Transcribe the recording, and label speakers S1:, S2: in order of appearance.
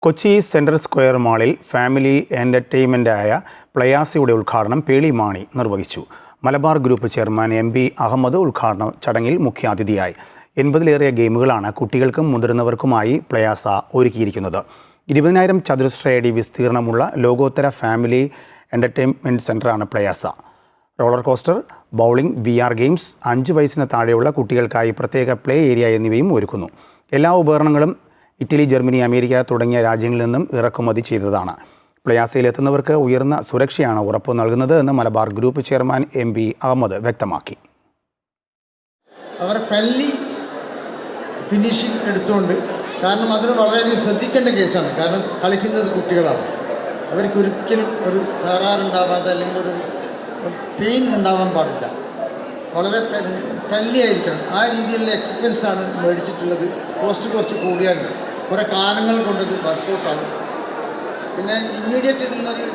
S1: Kochi central square മാളിൽ family എൻ്റർടൈൻമെൻറ്റായ പ്ലയാസയുടെ ഉദ്ഘാടനം പേളി മാണി നിർവഹിച്ചു. Malabar group chairman MP. Ahammed ഉദ്ഘാടന ചടങ്ങിൽ മുഖ്യാതിഥിയായി. 80-ലേറെ ഗെയിമുകളാണ് കുട്ടികൾക്കും മുതിർന്നവർക്കുമായി പ്ലയാസ ഒരുക്കിയിരിക്കുന്നത്. 20,000 ചതുരശ്ര അടി വിസ്തീർണമുള്ള ലോകോത്തര ഫാമിലി എൻ്റർടൈൻമെൻറ്റ് സെൻ്ററാണ് Playaza. Roller coaster, bowling, VR games, 5 വയസ്സിന് താഴെയുള്ള കുട്ടികൾക്കായി പ്രത്യേക പ്ലേ ഏരിയ എന്നിവയും ഒരുക്കുന്നു. എല്ലാ ഉപകരണങ്ങളും ഇറ്റലി, ജർമ്മനി, അമേരിക്ക തുടങ്ങിയ രാജ്യങ്ങളിൽ നിന്നും ഇറക്കുമതി ചെയ്തതാണ്. പ്ലയാസയിലെത്തുന്നവർക്ക് ഉയർന്ന സുരക്ഷയാണ് ഉറപ്പു നൽകുന്നത് എന്ന് Malabar group chairman MP. Ahammed വ്യക്തമാക്കി.
S2: അവർ ഫ്രണ്ട്ലി ഫിനിഷിംഗ് എടുത്തുകൊണ്ട്, കാരണം അതിന് വളരെയധികം ശ്രദ്ധിക്കേണ്ട കേസാണ്. കാരണം കളിക്കുന്നത് കുട്ടികളാണ്. അവർക്ക് ഒരിക്കലും ഒരു തകരാറുണ്ടാവാതെ അല്ലെങ്കിൽ ഒരു പെയിൻ ഉണ്ടാവാൻ പാടില്ല. വളരെ ഫ്രണ്ട്ലി ആയിരിക്കണം. ആ രീതിയിലുള്ള എക്യുപ്മെൻറ്റ്സാണ് മേടിച്ചിട്ടുള്ളത്. കോസ്റ്റ് കുറച്ച് കൂടിയാൽ കുറേ കാലങ്ങൾ കൊണ്ടത് വർക്കൗട്ടാകും. പിന്നെ ഇമ്മീഡിയറ്റ് ഇതിൽ നിന്നൊരു